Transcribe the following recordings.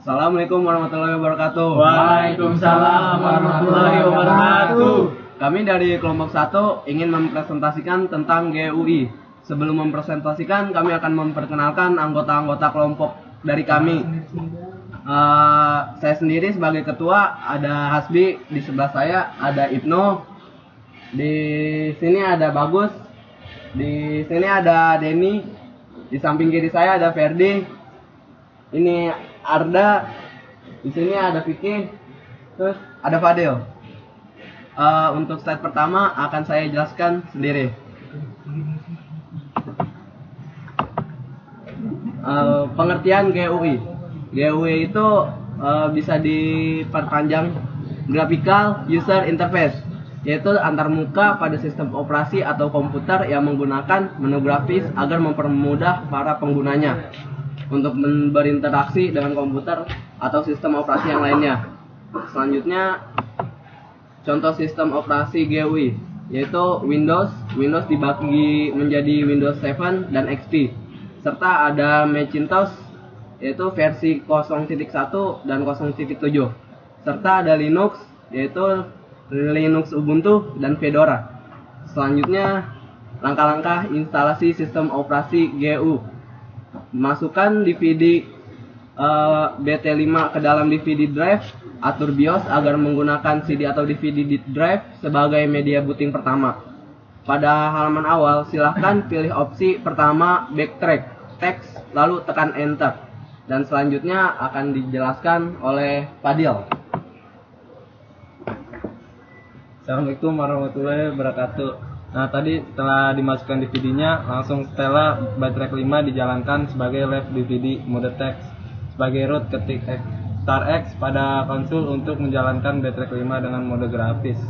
Assalamualaikum warahmatullahi wabarakatuh. Waalaikumsalam warahmatullahi wabarakatuh. Kami dari kelompok 1 ingin mempresentasikan tentang GUI. Sebelum mempresentasikan, kami akan memperkenalkan anggota-anggota kelompok dari kami. Saya sendiri sebagai ketua, ada Hasbi, di sebelah saya ada Ibnu, di sini ada Bagus, di sini ada Denny, di samping kiri saya ada Ferdi, ini Arda, di sini ada Vicky, terus ada Fadil. Untuk slide pertama akan saya jelaskan sendiri. Pengertian GUI. GUI itu bisa diperpanjang Graphical User Interface, yaitu antarmuka pada sistem operasi atau komputer yang menggunakan menu grafis agar mempermudah para penggunanya untuk berinteraksi dengan komputer atau sistem operasi yang lainnya. Selanjutnya, contoh sistem operasi GUI yaitu Windows dibagi menjadi Windows 7 dan XP, serta ada Macintosh yaitu versi 0.1 dan 0.7, serta ada Linux yaitu Linux Ubuntu dan Fedora. Selanjutnya, langkah-langkah instalasi sistem operasi GUI. Masukkan DVD BT5 ke dalam DVD drive. Atur BIOS agar menggunakan CD atau DVD drive sebagai media booting pertama. Pada halaman awal, silahkan pilih opsi pertama backtrack text, lalu tekan enter. Dan selanjutnya akan dijelaskan oleh Fadil. Assalamualaikum warahmatullahi wabarakatuh. Nah, tadi setelah dimasukkan DVD-nya, langsung setelah backtrack 5 dijalankan sebagai live DVD mode text. Sebagai root, ketik Star X pada konsol untuk menjalankan backtrack 5 dengan mode grafis.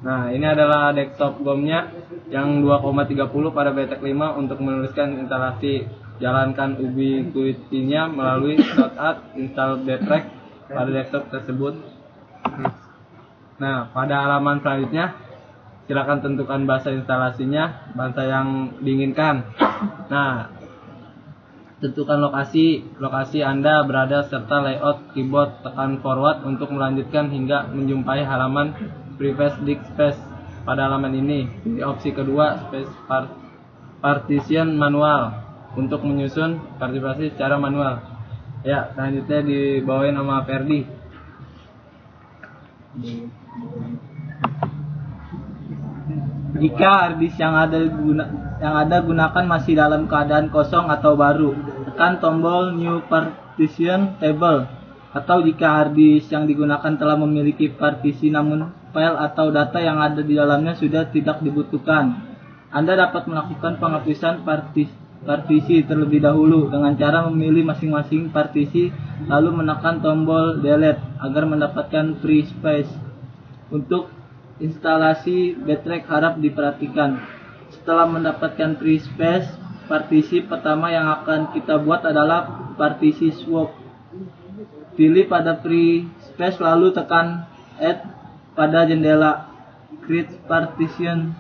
Nah, ini adalah desktop GOM-nya yang 2,30 pada backtrack 5 untuk menuliskan instalasi. Jalankan Ubiquity-nya melalui .add install backtrack pada desktop tersebut. Nah, pada halaman selanjutnya, silakan tentukan bahasa instalasinya, bahasa yang diinginkan. Nah, tentukan lokasi Anda berada serta layout keyboard, tekan forward untuk melanjutkan hingga menjumpai halaman Previous Disk Space. Pada halaman ini, pilih opsi kedua Space Partition Manual untuk menyusun partisipasi secara manual. Ya, selanjutnya dibawain sama Ferdi. Jika hard disk yang ada gunakan masih dalam keadaan kosong atau baru, tekan tombol New Partition Table. Atau jika hard disk yang digunakan telah memiliki partisi namun file atau data yang ada di dalamnya sudah tidak dibutuhkan, Anda dapat melakukan penghapusan partisi terlebih dahulu dengan cara memilih masing-masing partisi lalu menekan tombol Delete agar mendapatkan free space. Untuk instalasi backtrack harap diperhatikan. Setelah mendapatkan free space, partisi pertama yang akan kita buat adalah partisi swap. Pilih pada free space lalu tekan add pada jendela create partition.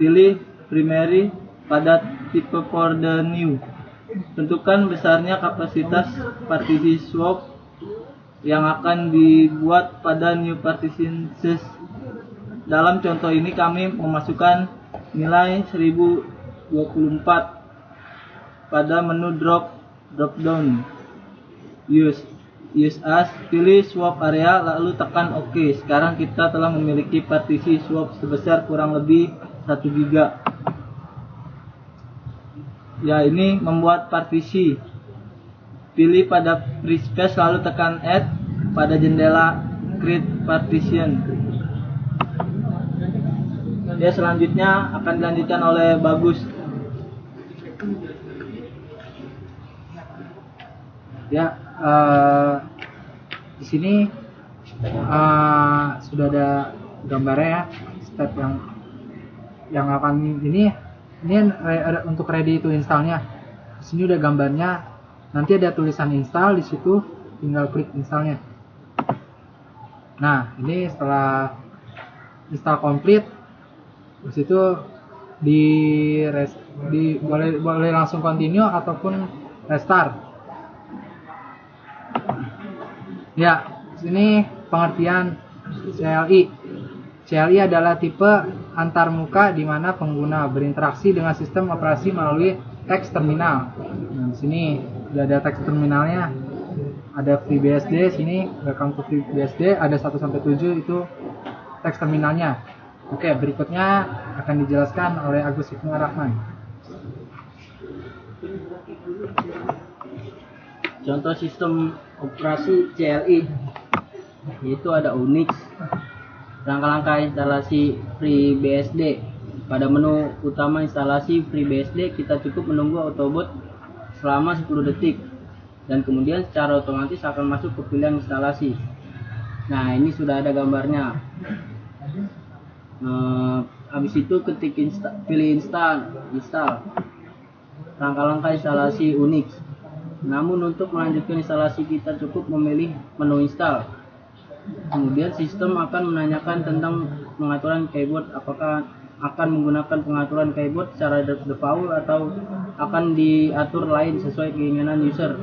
Pilih primary pada tipe for the new. Tentukan besarnya kapasitas partisi swap yang akan dibuat pada new partition. Dalam contoh ini kami memasukkan nilai 1024 pada menu drop down. Use as, pilih swap area lalu tekan OK. Sekarang kita telah memiliki partisi swap sebesar kurang lebih 1 GB. Ya, ini membuat partisi. Pilih pada free space lalu tekan add pada jendela create partition. Ya, selanjutnya akan dilanjutkan oleh Bagus. Ya, di sini sudah ada gambarnya ya, step yang akan ini untuk ready to installnya. Di sini udah gambarnya, nanti ada tulisan install di situ, tinggal klik installnya. Nah, ini setelah install complete, di situ boleh langsung continue ataupun restart. Ya, sini pengertian CLI. CLI adalah tipe antarmuka di mana pengguna berinteraksi dengan sistem operasi melalui teks terminal. Nah, di sini sudah ada teks terminalnya. Ada FreeBSD, sini welcome to FreeBSD, ada 1 sampai 7 itu teks terminalnya. Oke, berikutnya akan dijelaskan oleh Agus Ibnu Rahman. Contoh sistem operasi CLI yaitu ada Unix. Langkah-langkah instalasi FreeBSD. Pada menu utama instalasi FreeBSD, kita cukup menunggu Autoboot selama 10 detik dan kemudian secara otomatis akan masuk ke pilihan instalasi. Nah, ini sudah ada gambarnya. Habis itu ketik pilih install. Langkah-langkah instalasi Unix. Namun untuk melanjutkan instalasi kita cukup memilih menu install. Kemudian sistem akan menanyakan tentang pengaturan keyboard, apakah akan menggunakan pengaturan keyboard secara default atau akan diatur lain sesuai keinginan user.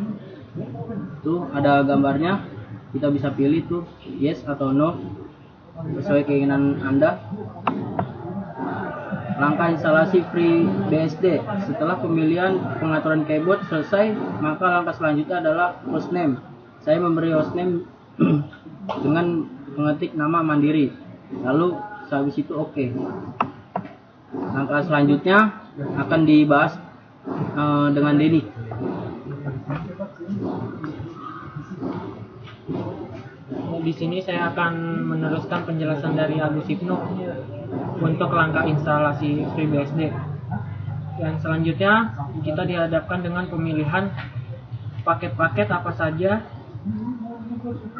Tuh ada gambarnya, kita bisa pilih tuh yes atau no sesuai keinginan Anda. Langkah instalasi FreeBSD. Setelah pemilihan pengaturan keyboard selesai, maka langkah selanjutnya adalah hostname. Saya memberi hostname dengan mengetik nama mandiri. Lalu habis itu oke. Langkah selanjutnya akan dibahas dengan Denny. Di sini saya akan meneruskan penjelasan dari Agus Ibnu untuk langkah instalasi FreeBSD. Dan selanjutnya kita dihadapkan dengan pemilihan paket-paket apa saja.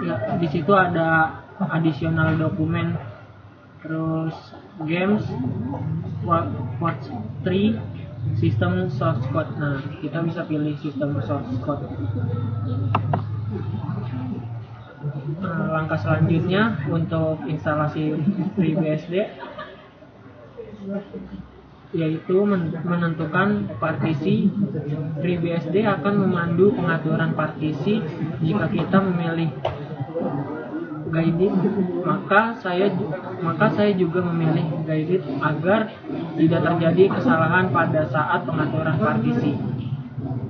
Ya, di situ ada additional dokumen, terus games, port 3, sistem source code. Nah, kita bisa pilih sistem source code. Langkah selanjutnya untuk instalasi FreeBSD yaitu menentukan partisi. FreeBSD akan memandu pengaturan partisi jika kita memilih guided, maka saya juga memilih guided agar tidak terjadi kesalahan pada saat pengaturan partisi.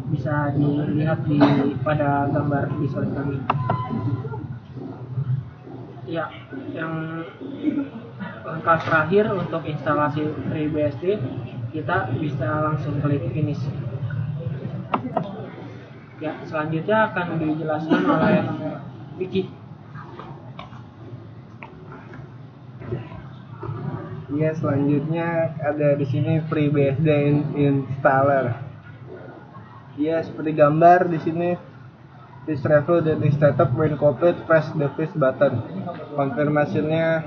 Bisa dilihat pada gambar visual kami. Ya, yang langkah terakhir untuk instalasi FreeBSD, kita bisa langsung klik finish. Ya, selanjutnya akan dijelaskan oleh Vicky. Ya, selanjutnya ada di sini FreeBSD installer. Ya, seperti gambar di sini. Please review the setup when complete, press the finish button. Konfirmasinya,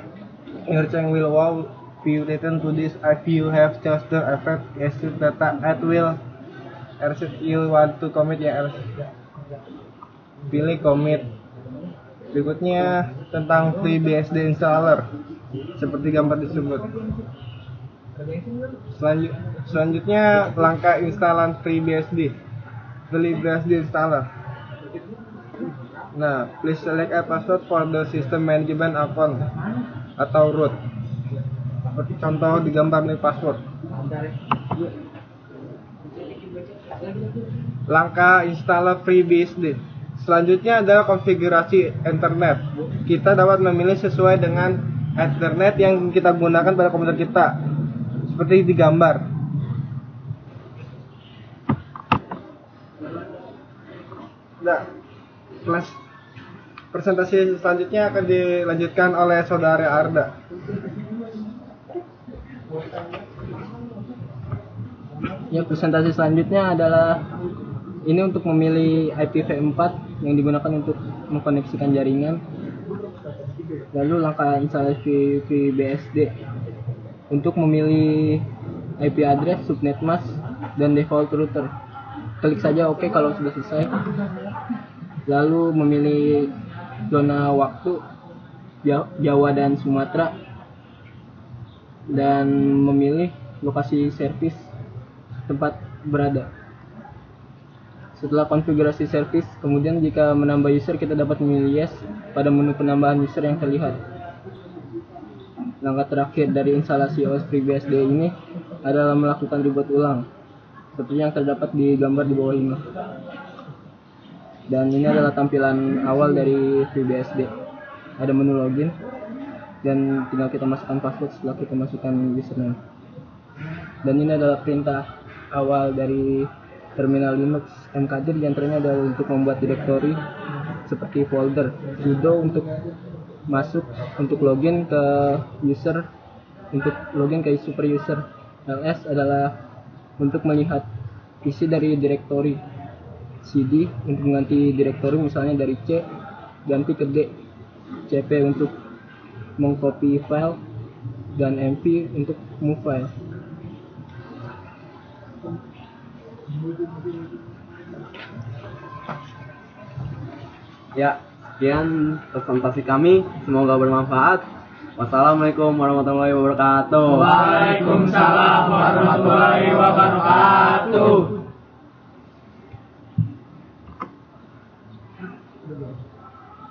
your change will wow be written to this if you have just the effect exit data at will. If you want to commit ya, pilih commit. Berikutnya tentang FreeBSD installer, seperti gambar disebut. Selanjutnya langkah instalan FreeBSD installer. Nah, please select a password for the system management account atau root. Seperti contoh di gambar nih password. Langkah install FreeBSD. Selanjutnya adalah konfigurasi internet. Kita dapat memilih sesuai dengan internet yang kita gunakan pada komputer kita. Seperti di gambar. Nah, kelas presentasi selanjutnya akan dilanjutkan oleh Saudara Arda. Ya, presentasi selanjutnya adalah ini untuk memilih IPv4 yang digunakan untuk mengkoneksikan jaringan. Lalu langkah instalasi FreeBSD untuk memilih IP address, subnet mask, dan default router. Klik saja OK kalau sudah selesai. Lalu memilih zona waktu Jawa dan Sumatera dan memilih lokasi servis tempat berada. Setelah konfigurasi service, kemudian jika menambah user kita dapat memilih yes pada menu penambahan user yang terlihat. Langkah terakhir dari instalasi OS FreeBSD ini adalah melakukan reboot ulang, seperti yang terdapat di gambar di bawah ini. Dan ini adalah tampilan awal dari FreeBSD. Ada menu login dan tinggal kita masukkan password setelah kita masukkan username. Dan ini adalah perintah awal dari terminal Linux mkdir, di antaranya adalah untuk membuat direktori seperti folder, sudo untuk masuk untuk login ke user, untuk login ke super user. ls adalah untuk melihat isi dari direktori, cd untuk mengganti direktori misalnya dari c ganti ke d, cp untuk mengcopy file, dan mv untuk move file. Ya, sekian presentasi kami, semoga bermanfaat. Wassalamualaikum warahmatullahi wabarakatuh. Waalaikumsalam warahmatullahi wabarakatuh.